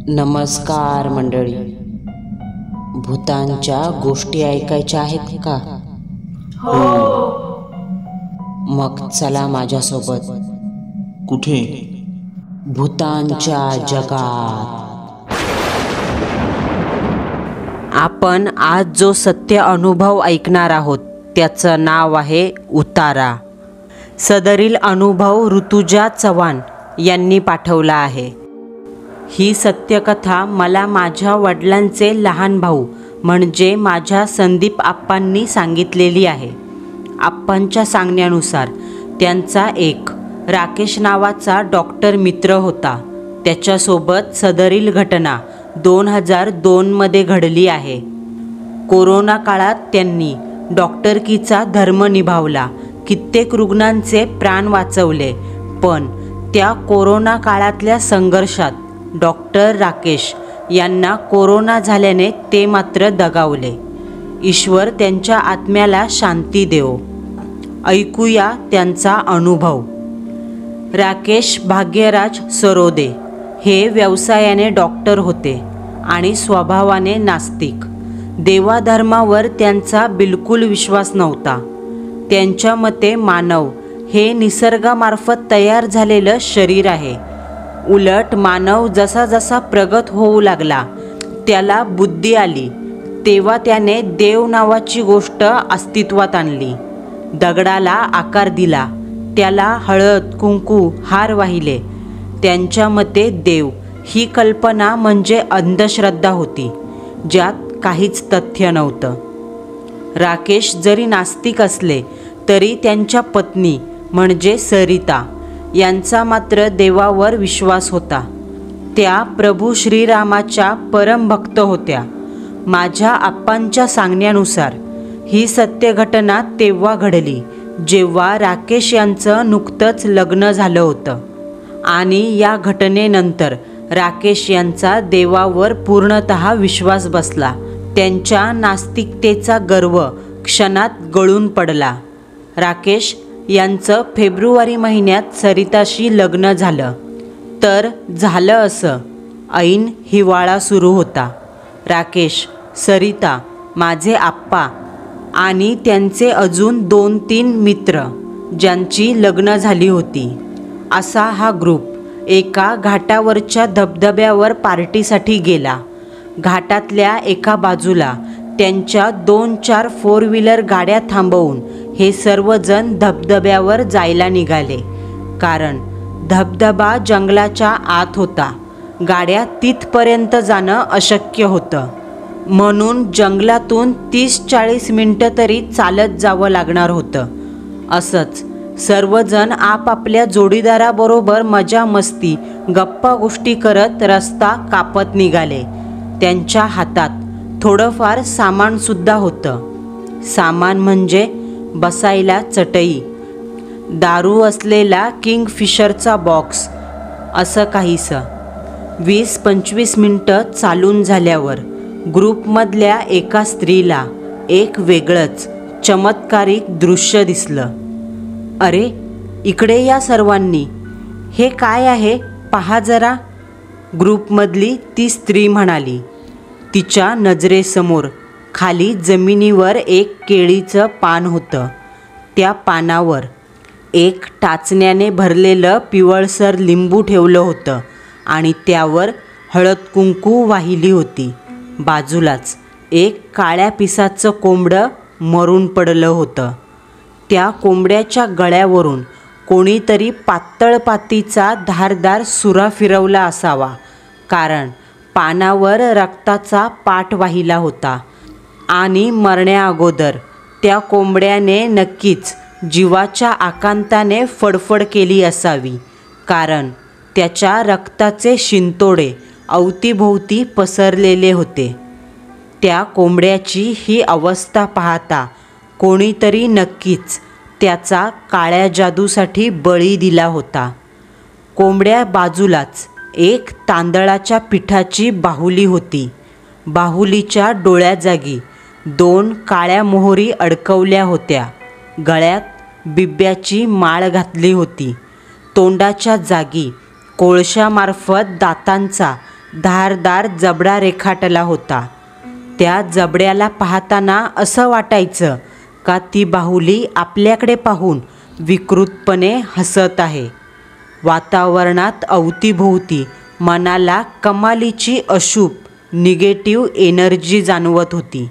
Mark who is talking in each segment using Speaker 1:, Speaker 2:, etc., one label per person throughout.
Speaker 1: नमस्कार मंडळी. भूतांच्या गोष्टी ऐकायच्या आहेत का?
Speaker 2: हो.
Speaker 1: मग चला माझ्यासोबत.
Speaker 2: कुठे?
Speaker 1: भूतांच्या जगात. आपण आज जो सत्य अनुभव ऐकणार आहोत त्याचं नाव आहे उतारा. सदरील अनुभव ऋतुजा चव्हाण यांनी पाठवला आहे. ही सत्यकथा मला माझ्या वडिलांचे लहान भाऊ म्हणजे माझ्या संदीप आप्पांनी सांगितलेली आहे. आप्पांच्या सांगण्यानुसार त्यांचा एक राकेश नावाचा डॉक्टर मित्र होता. त्याच्यासोबत सदरील घटना 2002 मध्ये घडली आहे. कोरोना काळात त्यांनी डॉक्टरकीचा धर्म निभावला. कित्येक रुग्णांचे प्राण वाचवले. पण त्या कोरोना काळातल्या संघर्षात डॉक्टर राकेश यांना कोरोना झाल्याने ते मात्र दगावले. ईश्वर त्यांच्या आत्म्याला शांती देवो. ऐकूया त्यांचा अनुभव. राकेश भाग्यराज सरोदे हे व्यवसायाने डॉक्टर होते आणि स्वभावाने नास्तिक. देवाधर्मावर त्यांचा बिलकुल विश्वास नव्हता. त्यांच्या मते मानव हे निसर्गामार्फत तयार झालेलं शरीर आहे. उलट मानव जसा जसा प्रगत होऊ लागला त्याला बुद्धी आली तेव्हा त्याने देव नावाची गोष्ट अस्तित्वात आणली. दगडाला आकार दिला, त्याला हळद कुंकू हार वाहिले. त्यांच्या मते देव ही कल्पना म्हणजे अंधश्रद्धा होती ज्यात काहीच तथ्य नव्हतं. राकेश जरी नास्तिक असले तरी त्यांच्या पत्नी म्हणजे सरिता यांचा मात्र देवावर विश्वास होता. त्या प्रभू श्रीरामाच्या परमभक्त होत्या. माझ्या आप्पांच्या सांगण्यानुसार ही सत्य घटना तेव्हा घडली जेव्हा राकेश यांचं नुकतंच लग्न झालं होतं आणि या घटनेनंतर राकेश यांचा देवावर पूर्णतः विश्वास बसला. त्यांच्या नास्तिकतेचा गर्व क्षणात गळून पडला. राकेश यांचं फेब्रुवारी महिन्यात सरिताशी लग्न झालं. तर झालं असं, ऐन हिवाळा सुरू होता. राकेश, सरिता, माझे आप्पा आणि त्यांचे अजून 2-3 मित्र ज्यांची लग्न झाली होती असा हा ग्रुप एका घाटावरच्या धबधब्यावर पार्टीसाठी गेला. घाटातल्या एका बाजूला त्यांच्या 2-4 फोर व्हीलर गाड्या थांबवून हे सर्वजण धबधब्यावर जायला निघाले. कारण धबधबा जंगलाच्या आत होता. गाड्या तिथपर्यंत जाणं अशक्य होतं. म्हणून जंगलातून 30-40 मिनटं तरी चालत जावं लागणार होतं. असंच सर्वजण आपापल्या जोडीदाराबरोबर मजा मस्ती गप्पा गोष्टी करत रस्ता कापत निघाले. त्यांच्या हातात थोडंफार सामानसुद्धा होतं. सामान म्हणजे बसायला चटई, दारू असलेला किंगफिशरचा बॉक्स असं काहीसं. 20-25 मिनटं चालून झाल्यावर ग्रुपमधल्या एका स्त्रीला एक वेगळंच चमत्कारिक दृश्य दिसलं. अरे, इकडे या सर्वांनी, हे काय आहे पहा जरा, ग्रुपमधली ती स्त्री म्हणाली. तिच्या नजरेसमोर खाली जमिनीवर एक केळीचं पान होतं. त्या पानावर एक टाचण्याने भरलेलं पिवळसर लिंबू ठेवलं होतं आणि त्यावर हळद कुंकू वाहिली होती. बाजूलाच एक काळ्या पिसाचं कोंबडं मरून पडलं होतं. त्या कोंबड्याच्या गळ्यावरून कोणीतरी पातळ पातीचा धारदार सुरा फिरवला असावा, कारण पानावर रक्ताचा पाट वाहिला होता आणि मरण्याअगोदर त्या कोंबड्याने नक्कीच जीवाच्या आकांताने फडफड केली असावी, कारण त्याच्या रक्ताचे शिंतोडे अवतीभोवती पसरलेले होते. त्या कोंबड्याची ही अवस्था पाहता कोणीतरी नक्कीच त्याचा काळ्या जादूसाठी बळी दिला होता. कोंबड्या बाजूलाच एक तांदळाच्या पिठाची बाहुली होती. बाहुलीच्या डोळ्याजागी 2 काळ्या मोहरी अडकवल्या होत्या. गळ्यात बिब्याची माळ घातली होती. तोंडाच्या जागी कोळशामार्फत दातांचा धारदार जबडा रेखाटला होता. त्या जबड्याला पाहताना असं वाटायचं का ती बाहुली आपल्याकडे पाहून विकृतपणे हसत आहे. वातावरणात अवतीभोवती मनाला कमालीची अशुभ निगेटिव्ह एनर्जी जाणवत होती.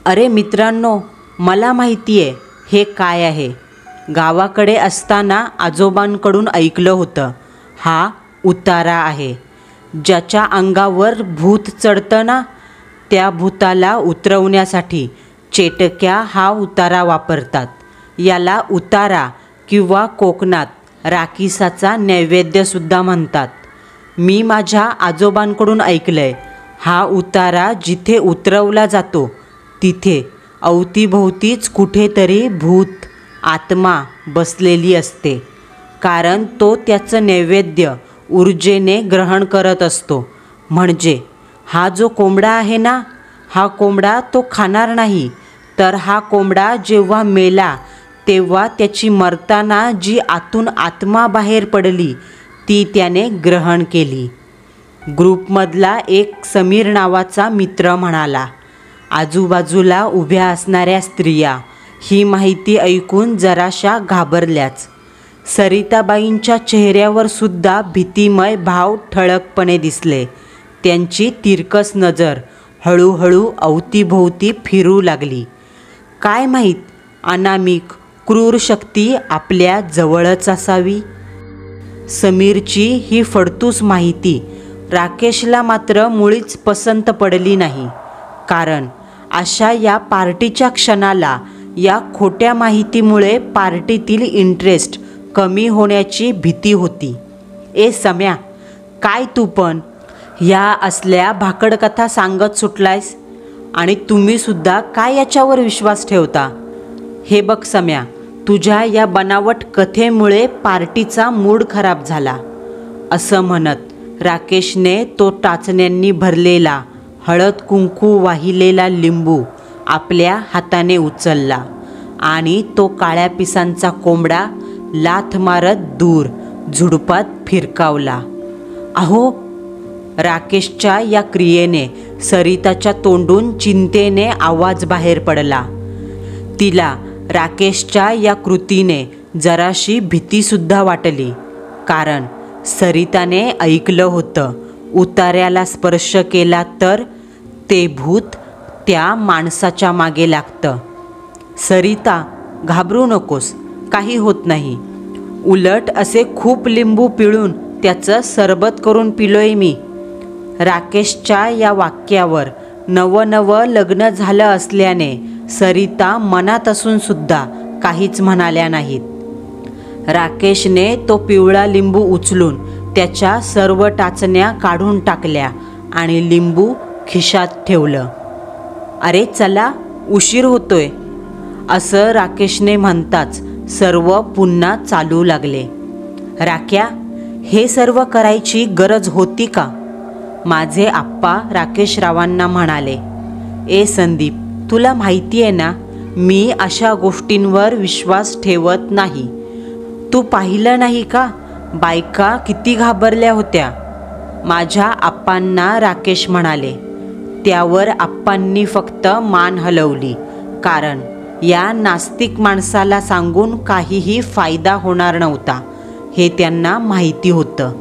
Speaker 1: अरे मित्रांनो, मला माहिती आहे हे काय आहे. गावाकडे असताना आजोबांकडून ऐकलं होतं. हा उतारा आहे. ज्याच्या अंगावर भूत चढतं ना, त्या भूताला उतरवण्यासाठी चेटक्या हा उतारा वापरतात. याला उतारा किंवा कोकणात राखीसाचा नैवेद्यसुद्धा म्हणतात. मी माझ्या आजोबांकडून ऐकलं आहे, हा उतारा जिथे उतरवला जातो तिथे अवतीभोवतीच कुठेतरी भूत आत्मा बसलेली असते. कारण तो त्याचं नैवेद्य ऊर्जेने ग्रहण करत असतो. म्हणजे हा जो कोंबडा आहे ना, हा कोंबडा तो खाणार नाही, तर हा कोंबडा जेव्हा मेला तेव्हा त्याची मरताना जी आतून आत्मा बाहेर पडली ती त्याने ग्रहण केली. ग्रुपमधला एक समीर नावाचा मित्र म्हणाला. आजूबाजूला उभ्या असणाऱ्या स्त्रिया ही माहिती ऐकून जराशा घाबरल्याच. सरिताबाईंच्या चेहऱ्यावर सुद्धा भीतिमय भाव ठळकपणे दिसले. त्यांची तिरकस नजर हळूहळू अवतीभोवती फिरू लागली. काय माहीत, अनामिक क्रूर शक्ती आपल्या जवळच असावी. समीरची ही फडतूस माहिती राकेशला मात्र मुळीच पसंत पडली नाही. कारण अशा या पार्टीच्या क्षणाला या खोट्या माहितीमुळे पार्टीतील इंटरेस्ट कमी होण्याची भीती होती. ए सम्या, काय तू पण या असल्या भाकडकथा सांगत सुटलायस? आणि तुम्हीसुद्धा काय याच्यावर विश्वास ठेवता? हे बघ सम्या, तुझ्या या बनावट कथेमुळे पार्टीचा मूड खराब झाला. असं म्हणत राकेशने तो टाचण्यांनी भरलेला हळद कुंकू वाहिलेला लिंबू आपल्या हाताने उचलला आणि तो काळ्या पिसांचा कोंबडा लाथ मारत दूर झुडपात फिरकावला. अहो, राकेशच्या या क्रियेने सरिताच्या तोंडून चिंतेने आवाज बाहेर पडला. तिला राकेशच्या या कृतीने जराशी भीतीसुद्धा वाटली. कारण सरिताने ऐकलं होतं, उतार्याला स्पर्श केला तर ते भूत त्या माणसाच्या मागे लागतं. सरिता, घाबरू नकोस, काही होत नाही. उलट असे खूप लिंबू पिळून त्याचं सरबत करून पिलोय मी. राकेशच्या या वाक्यावर नवं लग्न झालं असल्याने सरिता मनात असूनसुद्धा काहीच म्हणाल्या नाहीत. राकेशने तो पिवळा लिंबू उचलून त्याच्या सर्व टाचण्या काढून टाकल्या आणि लिंबू खिशात ठेवलं. अरे चला, उशीर होतोय, असं राकेशने म्हणताच सर्व पुन्हा चालू लागले. राक्या, हे सर्व करायची गरज होती का? माझे आप्पा राकेशरावांना म्हणाले. ए संदीप, तुला माहिती आहे ना, मी अशा गोष्टींवर विश्वास ठेवत नाही. तू पाहिलं नाही का बायका किती घाबरल्या होत्या? माझ्या आप्पांना राकेश म्हणाले. त्यावर आप्पांनी फक्त मान हलवली. कारण या नास्तिक माणसाला सांगून काहीही फायदा होणार नव्हता हे त्यांना माहिती होतं.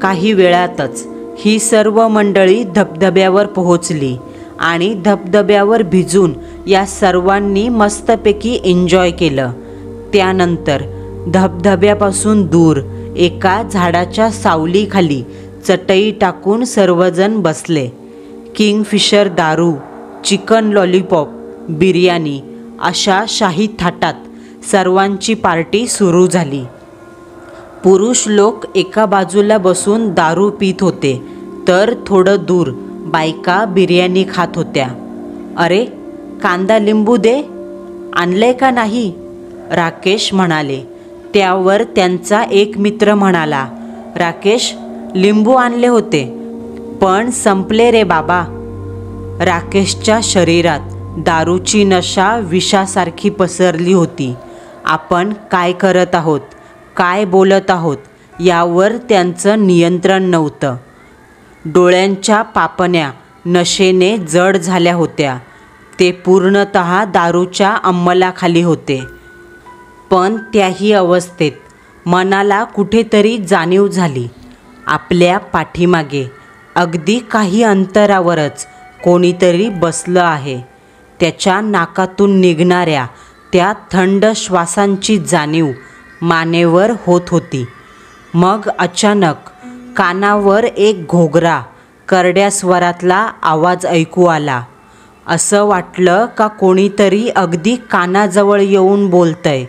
Speaker 1: काही वेळातच ही सर्व मंडळी धबधब्यावर पोहोचली आणि धबधब्यावर भिजून या सर्वांनी मस्तपैकी एन्जॉय केलं. त्यानंतर धबधब्यापासून दूर एका झाडाच्या सावलीखाली चटई टाकून सर्वजण बसले. किंगफिशर दारू, चिकन लॉलीपॉप, बिर्याणी अशा शाही थाटात सर्वांची पार्टी सुरू झाली. पुरुष लोक एका बाजूला बसून दारू पीत होते, तर थोडं दूर बायका बिर्याणी खात होत्या. अरे, कांदा लिंबू दे, आणलंय का नाही? राकेश म्हणाले. त्यावर त्यांचा एक मित्र म्हणाला, राकेश, लिंबू आणले होते पण संपले रे बाबा. राकेशच्या शरीरात दारूची नशा विषासारखी पसरली होती. आपण काय करत आहोत, काय बोलत आहोत यावर त्यांचं नियंत्रण नव्हतं. डोळ्यांच्या पापण्या नशेने जड झाल्या होत्या. ते पूर्णतः दारूच्या अंमलाखाली होते. पण त्याही अवस्थेत मनाला कुठेतरी जाणीव झाली, आपल्या पाठीमागे अगदी काही अंतरावरच कोणीतरी बसलं आहे. त्याच्या नाकातून निघणाऱ्या त्या थंड श्वासांची जाणीव मानेवर होत होती. मग अचानक कानावर एक घोगरा, करड्या स्वरातला आवाज ऐकू आला. असं वाटलं का कोणीतरी अगदी कानाजवळ येऊन बोलतंय,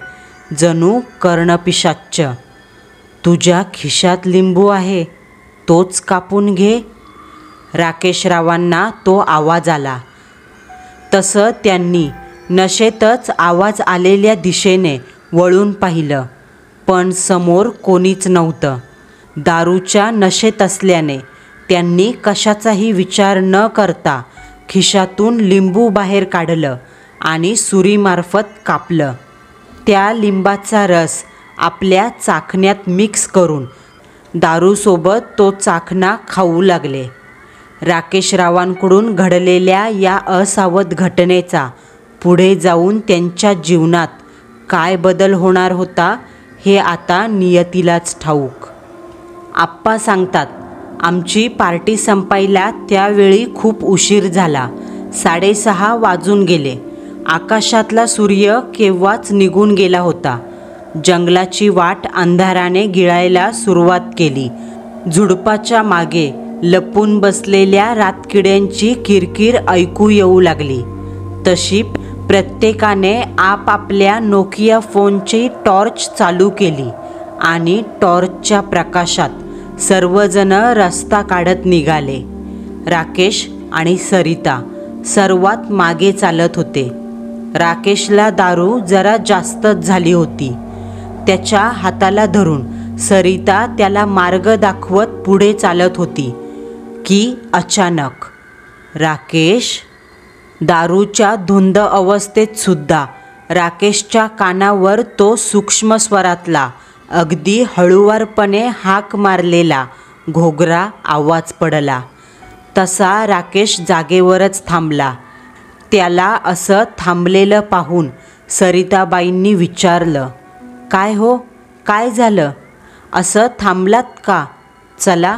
Speaker 1: जणू कर्णपिशाच्च. तुझ्या खिशात लिंबू आहे, तोच कापून घे. राकेशरावांना तो आवाज आला. तसं त्यांनी नशेतच आवाज आलेल्या दिशेने वळून पाहिलं, पण समोर कोणीच नव्हतं. दारूच्या नशेत असल्याने त्यांनी कशाचाही विचार न करता खिशातून लिंबू बाहेर काढलं आणि सुरीमार्फत कापलं. त्या लिंबाचा रस आपल्या चाखण्यात मिक्स करून दारूसोबत तो चाखणा खाऊ लागले. राकेशरावांकडून घडलेल्या या असावध घटनेचा पुढे जाऊन त्यांच्या जीवनात काय बदल होणार होता हे आता नियतीलाच ठाऊक. आप्पा सांगतात, आमची पार्टी संपायला त्यावेळी खूप उशीर झाला. 6:30 वाजून गेले. आकाशातला सूर्य केव्हाच निघून गेला होता. जंगलाची वाट अंधाराने गिळायला सुरुवात केली. झुडपाच्या मागे लपून बसलेल्या रातकिड्यांची किरकिर ऐकू येऊ लागली. तशी प्रत्येकाने आपापल्या नोकिया फोनची टॉर्च चालू केली आणि टॉर्चच्या प्रकाशात सर्वजण रस्ता काढत निघाले. राकेश आणि सरिता सर्वात मागे चालत होते. राकेशला दारू जरा जास्तच झाली होती. त्याच्या हाताला धरून सरिता त्याला मार्ग दाखवत पुढे चालत होती की अचानक राकेश. दारूच्या धुंद अवस्थेत सुद्धा राकेशच्या कानावर तो सूक्ष्म स्वरातला, अगदी हळुवारपणे हाक मारलेला घोगरा आवाज पडला. तसा राकेश जागेवरच थांबला. त्याला असं थांबलेलं पाहून सरिताबाईंनी विचारलं, काय हो, काय झालं? असं थांबलात का? चला.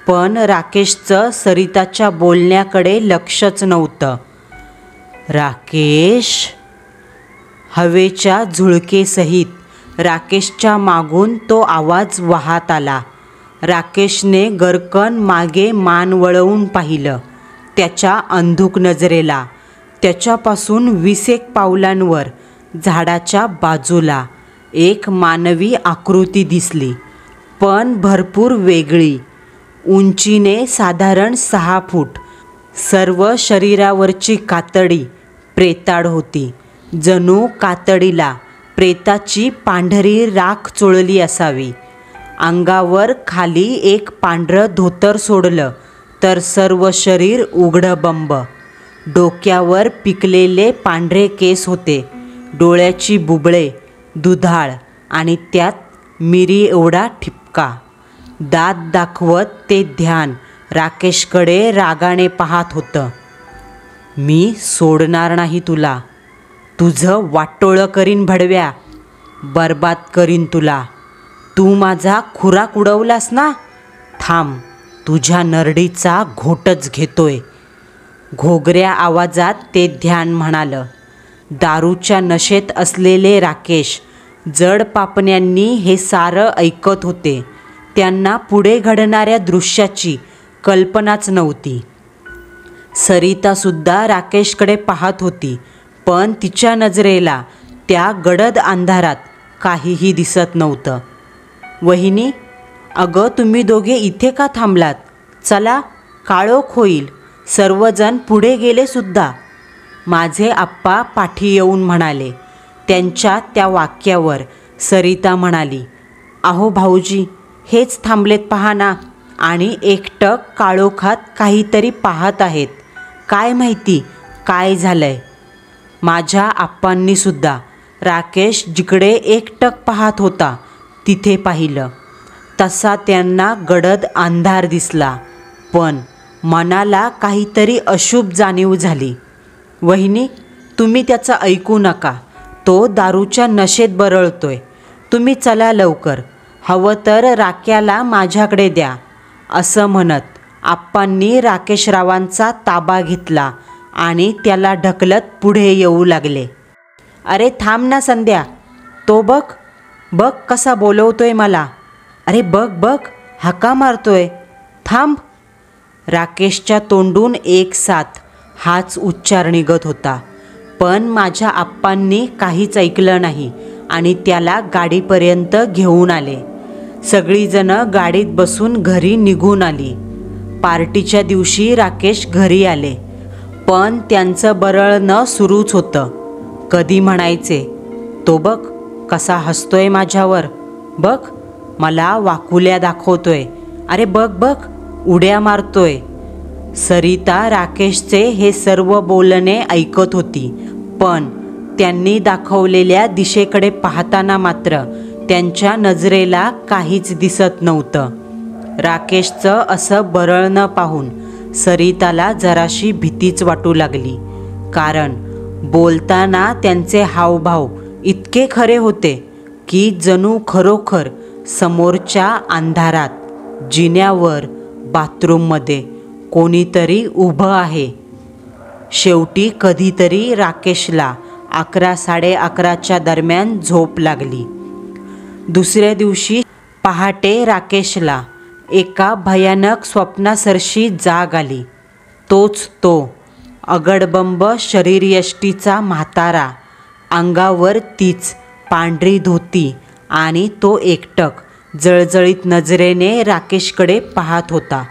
Speaker 1: पण राकेशचं सरिताच्या बोलण्याकडे लक्षच नव्हतं. राकेश. हवेच्या झुळकेसहित राकेशच्या मागून तो आवाज वाहत आला. राकेशने गरकन मागे मान वळवून पाहिलं. त्याच्या अंधुक नजरेला त्याच्यापासून 20 पावलांवर झाडाच्या बाजूला एक मानवी आकृती दिसली, पण भरपूर वेगळी. उंचीने साधारण 6 फूट. सर्व शरीरावरची कातडी प्रेताळ होती. जणू कातडीला प्रेताची पांढरी राख चोळली असावी. अंगावर खाली एक पांढरं धोतर सोडलं तर सर्व शरीर उघडबंब. डोक्यावर पिकलेले पांढरे केस होते. डोळ्याची बुबळे दुधाळ आणि त्यात मिरी एवढा ठिपका. दात दाखवत ते ध्यान राकेशकडे रागाने पाहत होतं. मी सोडणार नाही तुला. तुझं वाटोळं करीन भडव्या. बर्बाद करीन तुला. तू माझा खुराक उडवलास ना. थांब, तुझ्या नरडीचा घोटच घेतोय. घोगऱ्या आवाजात ते ध्यान म्हणालं. दारूच्या नशेत असलेले राकेश जड पापण्यांनी हे सारं ऐकत होते. त्यांना पुढे घडणाऱ्या दृश्याची कल्पनाच नव्हती. सरितासुद्धा राकेशकडे पाहत होती, पण तिच्या नजरेला त्या गडद अंधारात काहीही दिसत नव्हतं. वहिनी, अगं तुम्ही दोघे इथे का थांबलात? चला, काळोख होईल. सर्वजण पुढे गेले सुद्धा. माझे आप्पा पाठी येऊन म्हणाले. त्यांच्या त्या वाक्यावर सरिता म्हणाली, अहो भाऊजी, हेच थांबलेत पहा ना, आणि एकटक काळोखात काहीतरी पाहत आहेत. काय माहिती काय झालंय. माझ्या आप्पांनीसुद्धा राकेश जिकडे एकटक पाहत होता तिथे पाहिलं. तसा त्यांना गडद अंधार दिसला. पण मनाला काहीतरी अशुभ जाणीव झाली. वहिनी, तुम्ही त्याचं ऐकू नका, तो दारूच्या नशेत बरळतोय. तुम्ही चला लवकर, हवं तर राक्याला माझ्याकडे द्या. असं म्हणत आप्पांनी राकेशरावांचा ताबा घेतला आणि त्याला ढकलत पुढे येऊ लागले. अरे थांब ना संध्या, तो बघ बघ कसा बोलवतोय मला. अरे बघ बघ, हाका मारतोय, थांब. राकेशच्या तोंडून एक साथ हाच उच्चार निघत होता, पण माझ्या आप्पांनी काहीच ऐकलं नाही आणि त्याला गाडीपर्यंत घेऊन आले. सगळीजणं गाडीत बसून घरी निघून आली. पार्टीच्या दिवशी राकेश घरी आले, पण त्यांचं बरळणं सुरूच होतं. कधी म्हणायचे, तो बघ कसा हसतोय माझ्यावर, बघ मला वाकुल्या दाखवतोय, अरे बघ बघ उड्या मारतोय. सरिता राकेशचे हे सर्व बोलणे ऐकत होती, पण त्यांनी दाखवलेल्या दिशेकडे पाहताना मात्र त्यांच्या नजरेला काहीच दिसत नव्हतं. राकेशचं असं बरळणं पाहून सरिताला जराशी भीतीच वाटू लागली, कारण बोलताना त्यांचे हावभाव इतके खरे होते की जणू खरोखर समोरच्या अंधारात जिन्यावर बाथरूममध्ये कोणीतरी उभं आहे. शेवटी कधीतरी राकेशला 11-11:30च्या दरम्यान झोप लागली. दुसऱ्या दिवशी पहाटे राकेशला एका भयानक स्वप्नासरशी जाग आली. तोच तो अगडबंब शरीरयष्टीचा म्हातारा, अंगावर तीच पांढरी धोती आणि तो एकटक जळजळीत नजरेने राकेशकडे पाहत होता.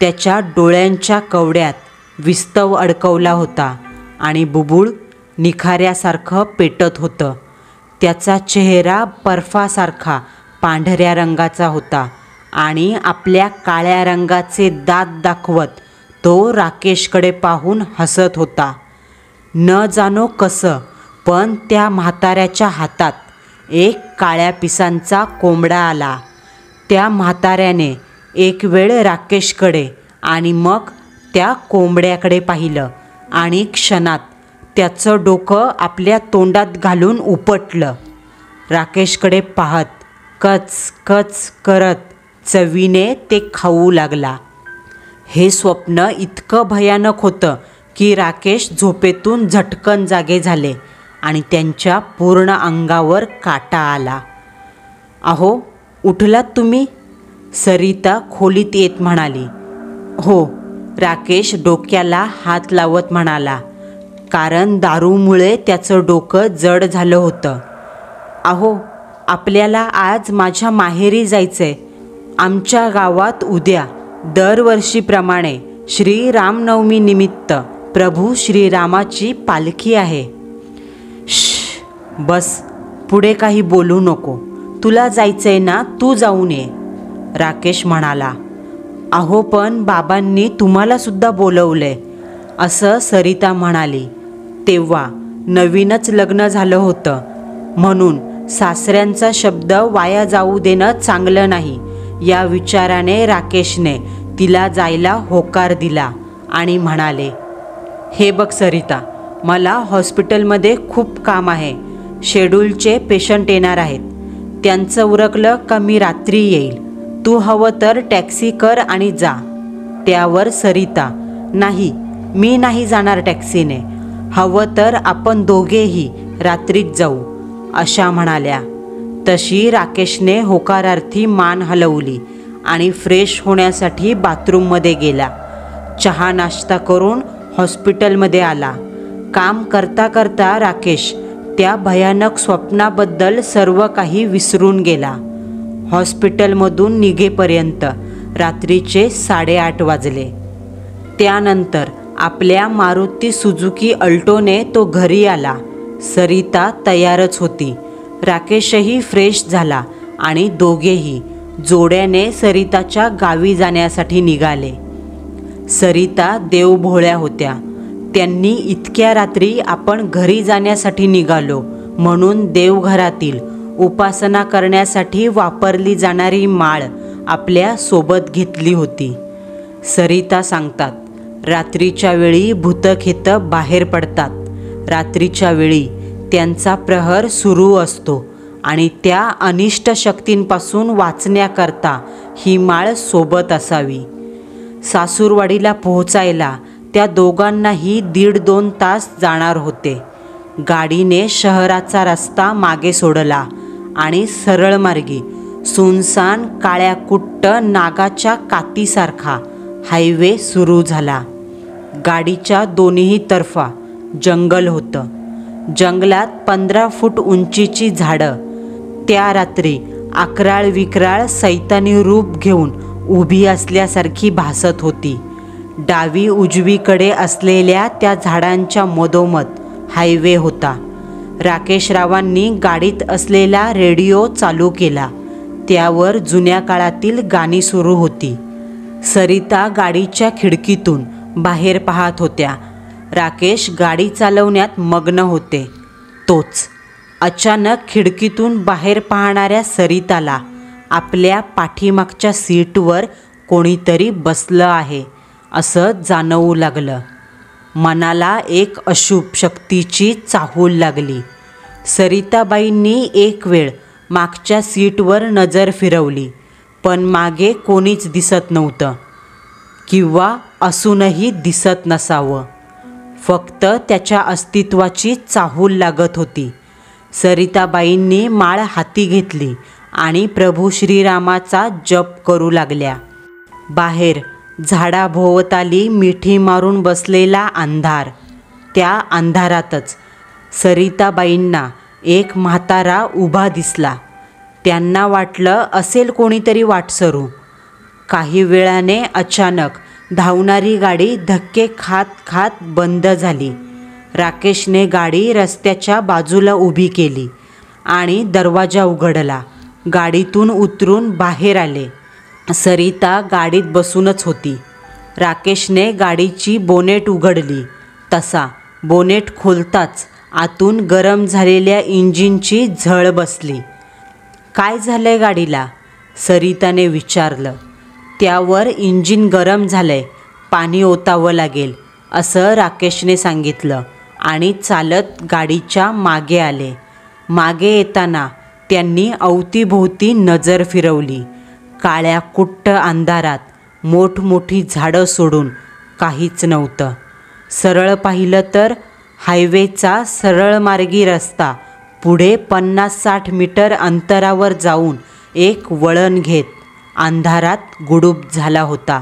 Speaker 1: त्याच्या डोळ्यांच्या कवड्यात विस्तव अडकवला होता आणि बुबुळ निखाऱ्यासारखं पेटत होतं. त्याचा चेहरा बर्फासारखा पांढऱ्या रंगाचा होता आणि आपल्या काळ्या रंगाचे दात दाखवत तो राकेशकडे पाहून हसत होता. न जाणो कसं, पण त्या म्हाताऱ्याच्या हातात एक काळ्या पिसांचा कोंबडा आला. त्या म्हाताऱ्याने एक वेळ राकेशकडे आणि मग त्या कोंबड्याकडे पाहिलं आणि क्षणात त्याचं डोकं आपल्या तोंडात घालून उपटलं. राकेशकडे पाहत कच कच करत चवीने ते खाऊ लागला. हे स्वप्न इतकं भयानक होतं की राकेश झोपेतून झटकन जागे झाले आणि त्यांच्या पूर्ण अंगावर काटा आला. अहो, उठलात तुम्ही? सरिता खोलीत येत म्हणाली. हो, राकेश डोक्याला हात लावत म्हणाला, कारण दारूमुळे त्याचं डोकं जड झालं होतं. अहो, आपल्याला आज माझ्या माहेरी जायचंय. आमच्या गावात उद्या दरवर्षीप्रमाणे श्रीरामनवमी निमित्त प्रभू श्रीरामाची पालखी आहे. बस, पुढे काही बोलू नको. तुला जायचंय ना, तू जाऊन ये, राकेश म्हणाला. अहो, पण बाबांनी तुम्हालासुद्धा बोलवलंय, असं सरिता म्हणाली. तेव्हा नवीनच लग्न झालं होतं, म्हणून सासऱ्यांचा शब्द वाया जाऊ देणं चांगलं नाही या विचाराने राकेशने तिला जायला होकार दिला आणि म्हणाले, हे बघ सरिता, मला हॉस्पिटलमध्ये खूप काम आहे. शेड्यूलचे पेशंट येणार आहेत. त्यांचं उरकलं का मी रात्री येईल. तू हवं तर टॅक्सी कर आणि जा. त्यावर सरिता, नाही, मी नाही जाणार टॅक्सीने. हवं तर आपण दोघेही रात्रीच जाऊ, अशा म्हणाल्या. तशी राकेशने होकारार्थी मान हलवली आणि फ्रेश होण्यासाठी बाथरूममध्ये गेला. चहा नाश्ता करून हॉस्पिटलमध्ये आला. काम करता करता राकेश त्या भयानक स्वप्नाबद्दल सर्व काही विसरून गेला. हॉस्पिटलमधून निघेपर्यंत रात्रीचे 8:30 वाजले. त्यानंतर आपल्या मारुती सुझुकी अल्टोने तो घरी आला. सरिता तयारच होती. राकेशही फ्रेश झाला आणि दोघेही जोड्याने सरिताच्या गावी जाण्यासाठी निघाले. सरिता देवभोळ्या होत्या. त्यांनी इतक्या रात्री आपण घरी जाण्यासाठी निघालो म्हणून देवघरातील उपासना करण्यासाठी वापरली जाणारी माळ आपल्या सोबत घेतली होती. सरिता सांगतात, रात्रीच्या वेळी भूतखेतं बाहेर पडतात. रात्रीच्या वेळी त्यांचा प्रहर सुरू असतो आणि त्या अनिष्ट शक्तींपासून वाचण्याकरता ही माळ सोबत असावी. सासूरवाडीला पोहोचायला त्या दोघांनाही 1.5-2 तास जाणार होते. गाडीने शहराचा रस्ता मागे सोडला आणि सरळ मार्गी सुनसान काळ्या कुट्ट नागाच्या कातीसारखा हायवे सुरू झाला. गाडीच्या दोन्ही तर्फा जंगल होतं. जंगलात 15 फूट उंचीची झाडं त्या रात्री अकराळ विक्राळ सैतानी रूप घेऊन उभी असल्यासारखी भासत होती. डावी उजवीकडे असलेल्या त्या झाडांच्या मधोमध हायवे होता. राकेशरावांनी गाडीत असलेला रेडिओ चालू केला. त्यावर जुन्या काळातील गाणी सुरू होती. सरिता गाडीच्या खिडकीतून बाहेर पाहत होत्या. राकेश गाडी चालवण्यात मग्न होते. तोच अचानक खिडकीतून बाहेर पाहणाऱ्या सरिताला आपल्या पाठीमागच्या सीटवर कोणीतरी बसलं आहे असं जाणवू लागलं. मनाला एक अशुभ शक्तीची चाहूल लागली. सरिताबाईंनी एक वेळ मागच्या सीटवर नजर फिरवली, पण मागे कोणीच दिसत नव्हतं, किंवा असूनही दिसत नसावं. फक्त त्याच्या अस्तित्वाची चाहूल लागत होती. सरिताबाईंनी माळ हाती घेतली आणि प्रभू श्रीरामाचा जप करू लागल्या. बाहेर झाडाभोवताली मिठी मारून बसलेला अंधार. त्या अंधारातच सरिताबाईंना एक म्हातारा उभा दिसला. त्यांना वाटलं असेल कोणीतरी वाटसरू. काही वेळाने अचानक धावणारी गाडी धक्के खात खात बंद झाली. राकेशने गाडी रस्त्याच्या बाजूला उभी केली आणि दरवाजा उघडला. गाडीतून उतरून बाहेर आले. सरिता गाडीत बसूनच होती. राकेशने गाडीची बोनेट उघडली. तसा बोनेट खोलताच आतून गरम झालेल्या इंजिनची झळ बसली. काय झालंय गाडीला? सरिताने विचारलं. त्यावर इंजिन गरम झालंय, पाणी ओतावं लागेल असं राकेशने सांगितलं आणि चालत गाडीच्या मागे आले. मागे येताना त्यांनी अवतीभोवती नजर फिरवली. काळ्या कुट्ट अंधारात मोठमोठी झाडं सोडून काहीच नव्हतं. सरळ पाहिलं तर हायवेचा सरळमार्गी रस्ता पुढे 50-60 मीटर अंतरावर जाऊन एक वळण घेत अंधारात गुडूप झाला होता.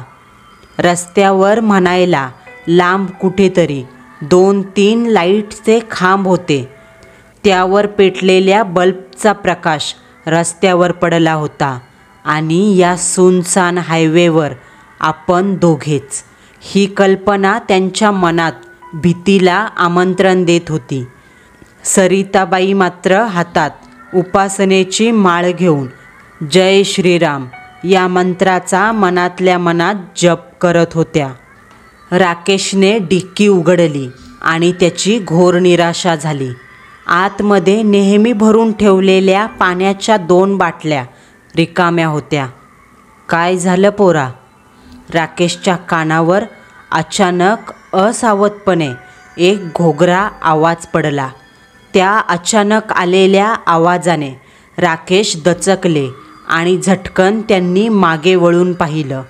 Speaker 1: रस्त्यावर म्हणायला लांब कुठेतरी 2-3 लाईटचे खांब होते. त्यावर पेटलेल्या बल्बचा प्रकाश रस्त्यावर पडला होता आणि या सुनसान हायवेवर आपण दोघेच. ही कल्पना त्यांच्या मनात भीतीला आमंत्रण देत होती. सरिताबाई मात्र हातात उपासनेची माळ घेऊन जय श्रीराम या मंत्राचा मनातल्या मनात जप करत होत्या. राकेशने डिक्की उघडली आणि त्याची घोर निराशा झाली. आतमध्ये नेहमी भरून ठेवलेल्या पाण्याच्या 2 बाटल्या रिकाम्या होत्या. काय झालं पोरा? राकेशच्या कानावर अचानक असावधपणे एक घोगरा आवाज पडला. त्या अचानक आलेल्या आवाजाने राकेश दचकले आणि झटकन त्यांनी मागे वळून पाहिलं.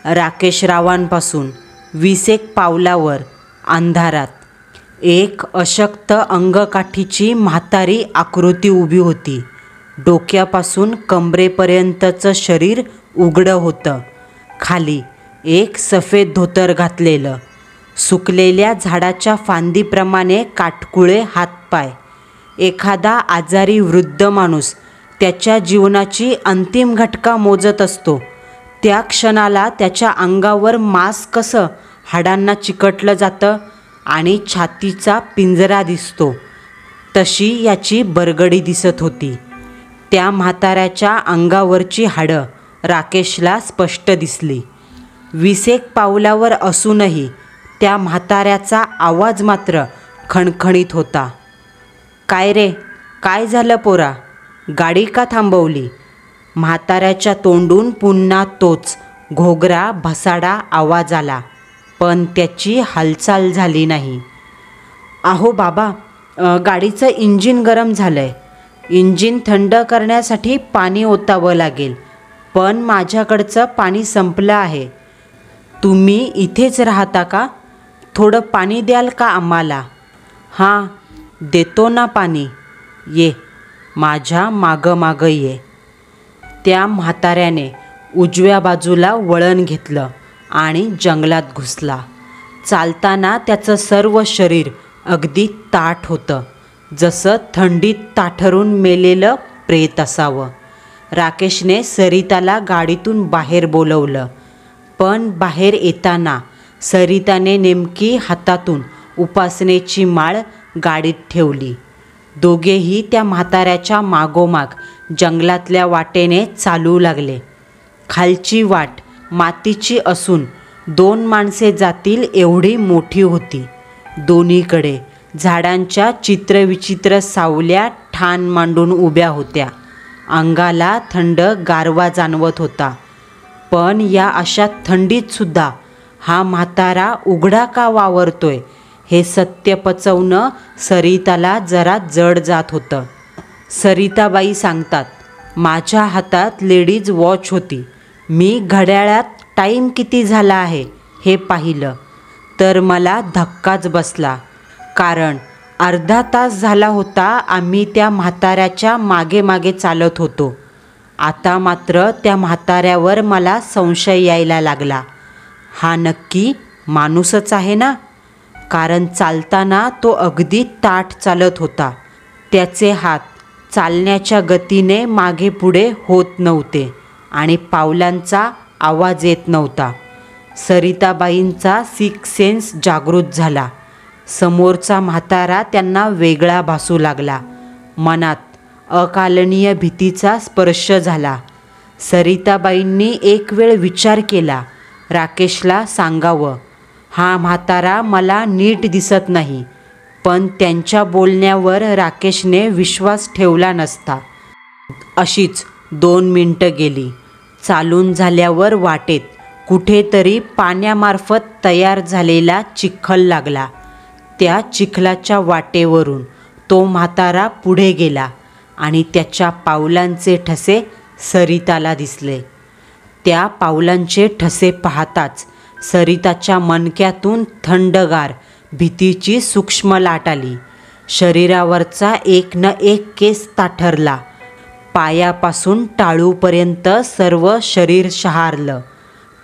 Speaker 1: राकेशरावांपासून 20 पावलावर अंधारात एक अशक्त अंगकाठीची म्हातारी आकृती उभी होती. डोक्यापासून कमरेपर्यंतचं शरीर उघडं होतं. खाली एक सफेद धोतर घातलेलं. सुकलेल्या झाडाच्या फांदीप्रमाणे काटकुळे हातपाय. एखादा आजारी वृद्ध माणूस त्याच्या जीवनाची अंतिम घटका मोजत असतो, त्या क्षणाला त्याच्या अंगावर मांस कसं हाडांना चिकटलं जातं आणि छातीचा पिंजरा दिसतो, तशी याची बरगडी दिसत होती. त्या म्हाताऱ्याच्या अंगावरची हाडं राकेशला स्पष्ट दिसली. 20 पावलावर असूनही त्या म्हाताऱ्याचा आवाज मात्र खणखणीत होता. काय रे, काय झालं पोरा? गाडी का थांबवली? म्हाताऱ्याच्या तोंडून पुन्हा तोच घोगरा भसाडा आवाज आला, पण त्याची हालचाल झाली नाही. "अहो बाबा, गाडीचं इंजिन गरम झालंय. इंजिन थंड करण्यासाठी पाणी ओतावं लागेल, पण माझ्याकडचं पाणी संपलं आहे. तुम्ही इथेच राहता का? थोडं पाणी द्याल का आम्हाला?" "हां, देतो ना पाणी. ये, माझ्या मागं मागं ये." त्या म्हाताऱ्याने उजव्या बाजूला वळण घेतलं आणि जंगलात घुसला. चालताना त्याचं सर्व शरीर अगदी ताठ होतं, जसं थंडीत ताठरून मेलेलं प्रेत असावं. राकेशने सरिताला गाडीतून बाहेर बोलवलं, पण बाहेर येताना सरिताने नेमकी हातातून उपासनेची माळ गाडीत ठेवली. दोघेही त्या म्हाताऱ्याच्या मागोमाग जंगलातल्या वाटेने चालू लागले. खालची वाट मातीची असून 2 माणसे जातील एवढी मोठी होती. दोन्हीकडे झाडांच्या चित्रविचित्र सावल्या ठाण मांडून उभ्या होत्या. अंगाला थंड गारवा जाणवत होता. पण या अशा थंडीतसुद्धा हा म्हातारा उघडा का वावरतोय हे सत्य पचवणं सरिताला जरा जड जात होतं. सरिताबाई सांगतात, "माझ्या हातात लेडीज वॉच होती. मी घड्याळात टाईम किती झाला आहे हे पाहिलं तर मला धक्काच बसला. कारण अर्धा तास झाला होता आम्ही त्या म्हाताऱ्याच्या मागे मागे चालत होतो. आता मात्र त्या म्हाताऱ्यावर मला संशय यायला लागला. हा नक्की माणूसच आहे ना? कारण चालताना तो अगदी ताठ चालत होता. त्याचे हात चालण्याच्या गतीने मागे पुढे होत नव्हते आणि पावलांचा आवाज येत नव्हता." सरिताबाईंचा सिक्स सेन्स जागृत झाला. समोरचा म्हातारा त्यांना वेगळा भासू लागला. मनात अकालनीय भीतीचा स्पर्श झाला. सरिताबाईंनी एक वेळ विचार केला, राकेशला सांगावं, हा म्हातारा मला नीट दिसत नाही. पण त्यांच्या बोलण्यावर राकेशने विश्वास ठेवला नसता. अशीच 2 मिनिटं गेली. चालून झाल्यावर वाटेत कुठेतरी पाण्यामार्फत तयार झालेला चिखल लागला. त्या चिखलाच्या वाटेवरून तो म्हातारा पुढे गेला आणि त्याच्या पावलांचे ठसे सरिताला दिसले. त्या पावलांचे ठसे पाहताच सरिताच्या मणक्यातून थंडगार भीतीची सूक्ष्म लाट आली. शरीरावरचा एक न एक केस ताठरला. पायापासून टाळूपर्यंत सर्व शरीर शहारलं.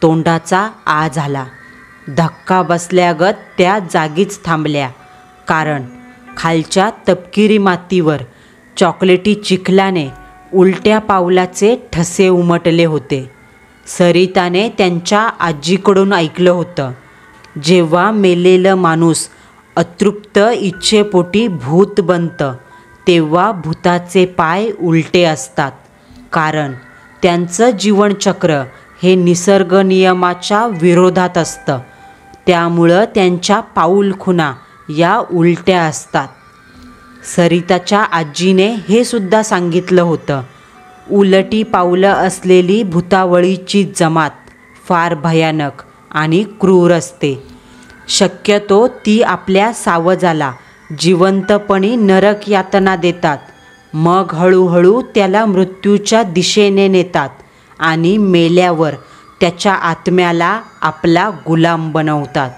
Speaker 1: तोंडाचा आ झाला. धक्का बसल्यागत त्या जागीच थांबल्या. कारण खालच्या तपकिरी मातीवर चॉकलेटी चिखलाने उलट्या पावलाचे ठसे उमटले होते. सरिताने त्यांच्या आजीकडून ऐकलं होतं, जेव्हा मेलेलं माणूस अतृप्त इच्छेपोटी भूत बनतं तेव्हा भूताचे पाय उलटे असतात. कारण त्यांचं जीवनचक्र हे निसर्ग नियमाच्या विरोधात असतं. त्यामुळं त्यांच्या पाऊलखुणा या उलट्या असतात. सरिताच्या आजीने हे सुद्धा सांगितलं होतं. उलटी पावलं असलेली भूतावळीची जमात फार भयानक आणि क्रूर असते. शक्यतो ती आपल्या सावजाला जिवंतपणी नरक यातना देतात, मग हळूहळू त्याला मृत्यूच्या दिशेने नेतात आणि मेल्यावर त्याच्या आत्म्याला आपला गुलाम बनवतात.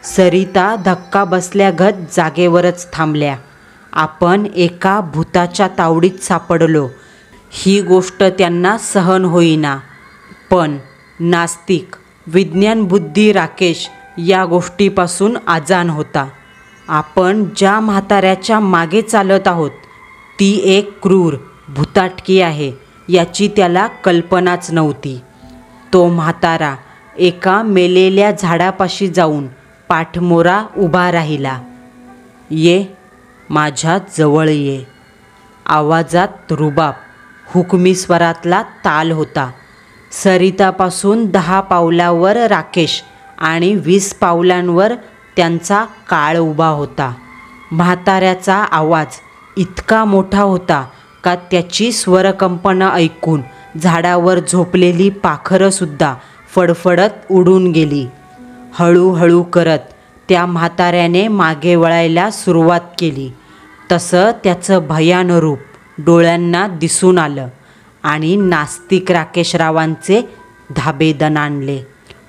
Speaker 1: सरिता धक्का बसल्यागत जागेवरच थांबल्या. आपण एका भूताच्या तावडीत सापडलो ही गोष्ट त्यांना सहन होईना. पण नास्तिक विज्ञानबुद्धी राकेश या गोष्टीपासून अजाण होता. आपण ज्या म्हाताऱ्याच्या मागे चालत आहोत ती एक क्रूर भुताटकी आहे याची त्याला कल्पनाच नव्हती. तो म्हातारा एका मेलेल्या झाडापाशी जाऊन पाठमोरा उभा राहिला. "ये, माझ्या जवळ ये." आवाजात रुबाब, हुकमी स्वरातला ताल होता. सरितापासून 10 पावलावर राकेश आणि 20 पावलांवर त्यांचा काळ उभा होता. म्हाताऱ्याचा आवाज इतका मोठा होता का त्याची स्वरकंपनं ऐकून झाडावर झोपलेली पाखरंसुद्धा फडफडत उडून गेली. हळूहळू करत त्या म्हाताऱ्याने मागे वळायला सुरुवात केली. तसं त्याचं भयान रूप डोळ्यांना दिसून आलं आणि नास्तिक राकेशरावांचे धाबे दणाणले.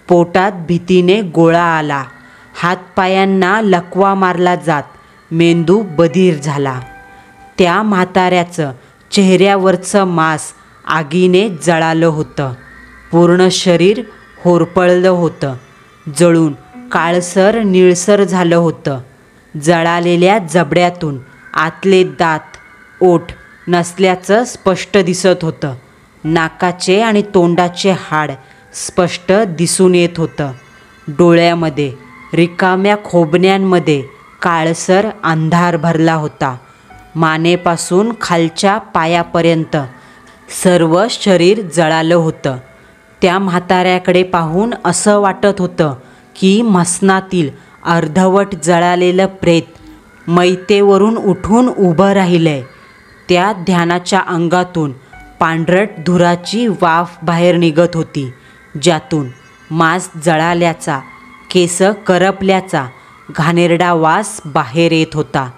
Speaker 1: पोटात भीतीने गोळा आला. हातपायांना लकवा मारला जात मेंदू बधीर झाला. त्या म्हाताऱ्याचं चेहऱ्यावरचं मांस आगीने जळालं होतं. पूर्ण शरीर होरपळलं होतं. जळून काळसर निळसर झालं होतं. जळालेल्या जबड्यातून आतले दात ओठ नसल्याचं स्पष्ट दिसत होतं. नाकाचे आणि तोंडाचे हाड स्पष्ट दिसून येत होतं. डोळ्यामध्ये रिकाम्या खोबण्यांमध्ये काळसर अंधार भरला होता. मानेपासून खालच्या पायापर्यंत सर्व शरीर जळालं होतं. त्या म्हाताऱ्याकडे पाहून असं वाटत होतं की मसनातील अर्धवट जळालेलं प्रेत मैतेवरून उठून उभं राहिलंय. त्या ध्यानाच्या अंगातून पांढरट धुराची वाफ बाहेर निघत होती, ज्यातून मांस जळाल्याचा, केस करपल्याचा घाणेरडा वास बाहेर येत होता.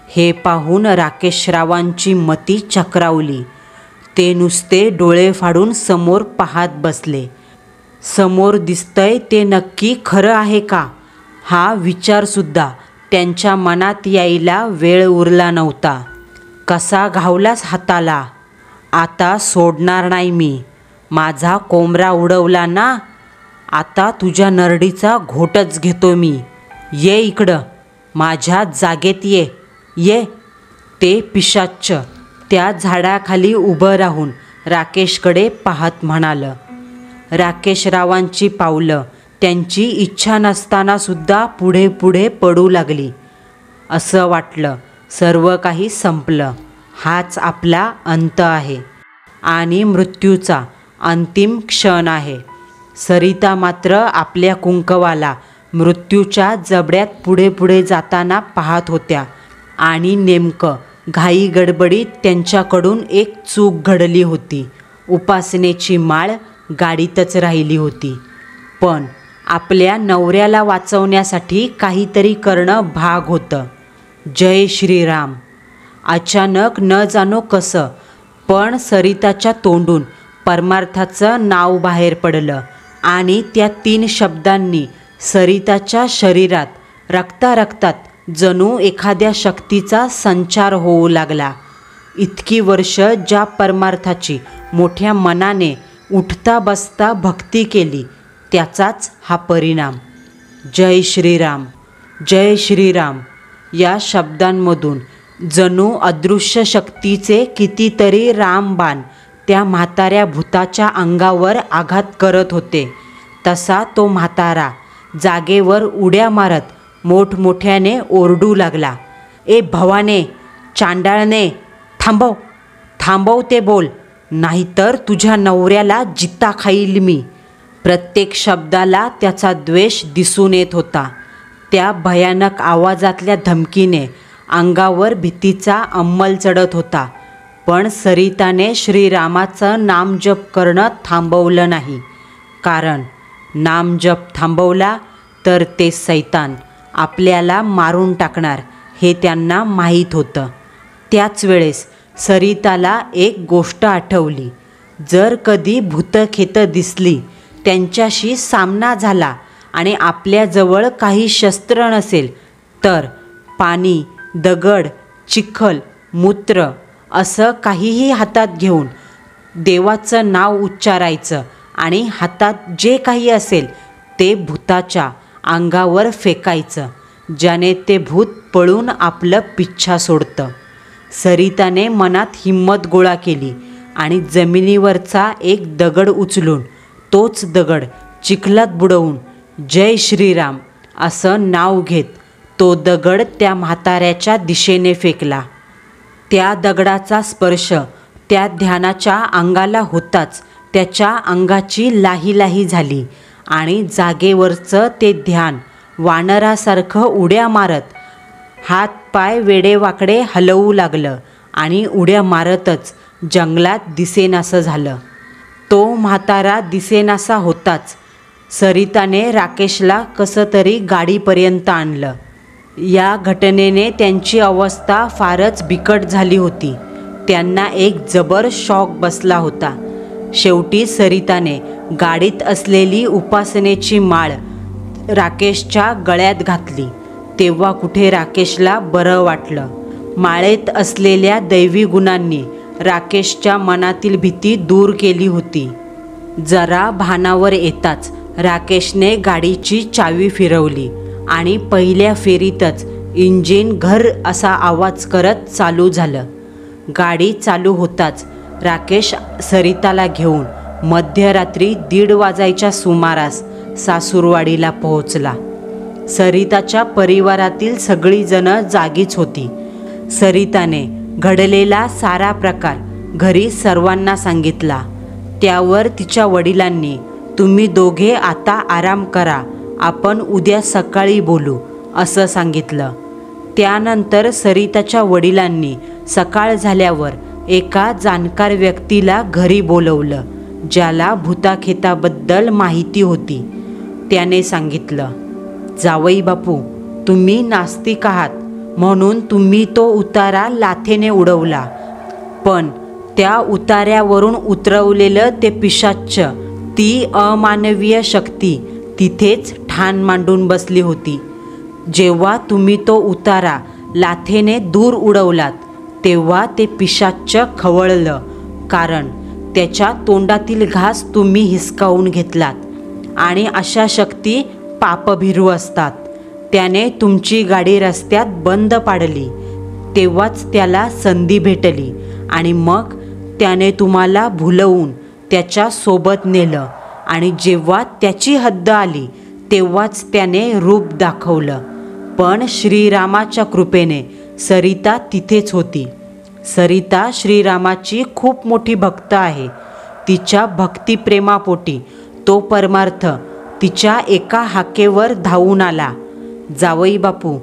Speaker 1: हे पाहून राकेशरावांची मती चक्रावली. ते नुसते डोळे फाडून समोर पाहत बसले. समोर दिसतंय ते नक्की खरं आहे का, हा विचारसुद्धा त्यांच्या मनात यायला वेळ उरला नव्हता. कसा घावलास हाताला? आता सोडणार नाही मी. माझा कोंबडा उडवला ना, आता तुझ्या नरडीचा घोटच घेतो मी. ये इकडं, माझ्या जागेत ये ये. ते पिशाच्च त्या झाडाखाली उभं राहून राकेशकडे पाहत म्हणालं. राकेशरावांची पावलं त्यांची इच्छा नसतानासुद्धा पुढे पुढे पडू लागली. असं वाटलं सर्व काही संपलं. हाच आपला अंत आहे आणि मृत्यूचा अंतिम क्षण आहे. सरिता मात्र आपल्या कुंकवाला मृत्यूच्या जबड्यात पुढे पुढे जाताना पाहत होत्या आणि नेमकं घाई गडबडीत त्यांच्याकडून एक चूक घडली होती. उपासनेची माळ गाडीतच राहिली होती. पण आपल्या नवऱ्याला वाचवण्यासाठी काहीतरी करणं भाग होतं. जय श्रीराम. अचानक न जाणो कसं पण सरिताच्या तोंडून परमार्थाचं नाव बाहेर पडलं आणि त्या 3 शब्दांनी सरिताच्या शरीरात रक्तारक्तात जणू एखाद्या शक्तीचा संचार होऊ लागला. इतकी वर्ष ज्या परमार्थाची मोठ्या मनाने उठता बसता भक्ती केली, त्याचाच हा परिणाम. जय श्रीराम, जय श्रीराम या शब्दांमधून जणू अदृश्य शक्तीचे कितीतरी रामबाण त्या म्हाताऱ्या भूताच्या अंगावर आघात करत होते. तसा तो म्हातारा जागेवर उड्या मारत मोठमोठ्याने ओरडू लागला. ए भवाने, चांडाळने, थांबव, थांबव ते बोल, नाहीतर तुझ्या नवऱ्याला जित्ता खाईल मी. प्रत्येक शब्दाला त्याचा द्वेष दिसून येत होता. त्या भयानक आवाजातल्या धमकीने अंगावर भीतीचा अंमल चढत होता. पण सरिताने श्रीरामाचं नामजप करणं थांबवलं नाही. कारण नामजप थांबवला तर ते सैतान आपल्याला मारून टाकणार हे त्यांना माहीत होतं. त्याच वेळेस सरिताला एक गोष्ट आठवली. जर कधी भूतखेतं दिसली, त्यांच्याशी सामना झाला आणि आपल्याजवळ काही शस्त्र नसेल तर पाणी, दगड, चिखल, मूत्र असं काहीही हातात घेऊन देवाचं नाव उच्चारायचं आणि हातात जे काही असेल ते भूताच्या अंगावर फेकायचं, ज्याने ते भूत पळून आपलं पिच्छा सोडतं. सरिताने मनात हिंमत गोळा केली आणि जमिनीवरचा एक दगड उचलून तोच दगड चिखलात बुडवून जय श्रीराम असं नाव घेत तो दगड त्या म्हाताऱ्याच्या दिशेने फेकला. त्या दगडाचा स्पर्श त्या ध्यानाच्या अंगाला होताच त्याच्या अंगाची लाही झाली आणि जागेवरचं ते ध्यान वानरासारखं उड्या मारत हात पाय वेडेवाकडे हलवू लागलं आणि उड्या मारतच जंगलात दिसेनासं झालं. तो म्हातारा दिसेनासा होताच सरिताने राकेशला कसं तरी गाडीपर्यंत आणलं. या घटनेने त्यांची अवस्था फारच बिकट झाली होती. त्यांना एक जबर शॉक बसला होता. शेवटी सरिताने गाडीत असलेली उपासनेची माळ राकेशच्या गळ्यात घातली. तेव्हा कुठे राकेशला बरं वाटलं. माळेत असलेल्या दैवी गुणांनी राकेशच्या मनातील भीती दूर केली होती. जरा भानावर येताच राकेशने गाडीची चावी फिरवली आणि पहिल्या फेरीतच इंजिन घर असा आवाज करत चालू झालं. गाडी चालू होताच राकेश सरिताला घेऊन मध्यरात्री 1:30 वाजायच्या सुमारास सासूरवाडीला पोहोचला. सरिताच्या परिवारातील सगळीजणं जागीच होती. सरिताने घडलेला सारा प्रकार घरी सर्वांना सांगितला. त्यावर तिच्या वडिलांनी, तुम्ही दोघे आता आराम करा, आपण उद्या सकाळी बोलू, असं सांगितलं. त्यानंतर सरिताच्या वडिलांनी सकाळ झाल्यावर एका जाणकार व्यक्तीला घरी बोलवलं, ज्याला भूताखेताबद्दल माहिती होती. त्याने सांगितलं, जावई बापू, तुम्ही नास्तिक आहात म्हणून तुम्ही तो उतारा लाथेने उडवला, पण त्या उतार्यावरून उतरवलेलं ते पिशाच्च, ती अमानवीय शक्ती तिथेच ठाण मांडून बसली होती. जेव्हा तुम्ही तो उतारा लाथेने दूर उडवलात तेव्हा ते पिशाच्च खवळलं, कारण त्याच्या तोंडातील घास तुम्ही हिसकावून घेतलात. आणि अशा शक्ती पापभीरू असतात. त्याने तुमची गाडी रस्त्यात बंद पाडली. तेव्हाच त्याला संधी भेटली आणि मग त्याने तुम्हाला भुलवून त्याच्या सोबत नेलं आणि जेव्हा त्याची हद्द आली तेव्हाच त्याने रूप दाखवलं. पण श्रीरामाच्या कृपेने सरिता तिथेच होती. सरिता श्रीरामाची खूप मोठी भक्त आहे. तिच्या भक्तिप्रेमापोटी तो परमार्थ तिच्या एका हाकेवर धावून आला. जावई बापू,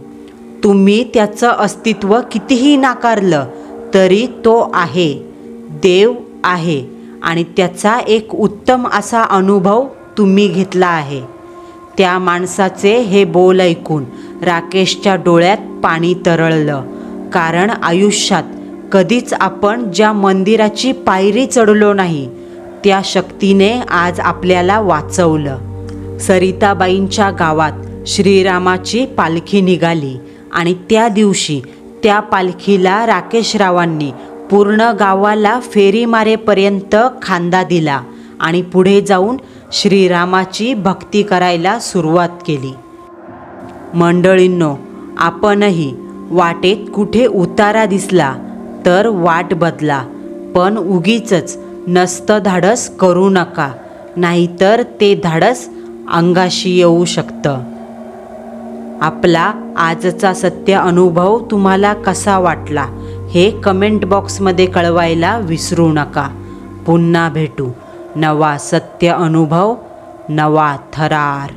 Speaker 1: तुम्ही त्याचं अस्तित्व कितीही नाकारलं तरी तो आहे, देव आहे आणि त्याचा एक उत्तम असा अनुभव तुम्ही घेतला आहे. त्या माणसाचे हे बोल ऐकून राकेशच्या डोळ्यात पाणी तरळलं, कारण आयुष्यात कधीच आपण ज्या मंदिराची पायरी चढलो नाही त्या शक्तीने आज आपल्याला वाचवलं. सरिताबाईंच्या गावात श्रीरामाची पालखी निघाली आणि त्या दिवशी त्या पालखीला राकेशरावांनी पूर्ण गावाला फेरी मारेपर्यंत खांदा दिला आणि पुढे जाऊन श्रीरामाची भक्ती करायला सुरुवात केली. मंडळींनो, आपणही वाटेत कुठे उतारा दिसला तर वाट बदला, पण उगीचच नसतं धाडस करू नका, नाहीतर ते धाडस अंगाशी येऊ शकतं. आपला आजचा सत्य अनुभव तुम्हाला कसा वाटला हे कमेंट बॉक्समध्ये कळवायला विसरू नका. पुन्हा भेटू. नवा सत्य अनुभव, नवा थरार.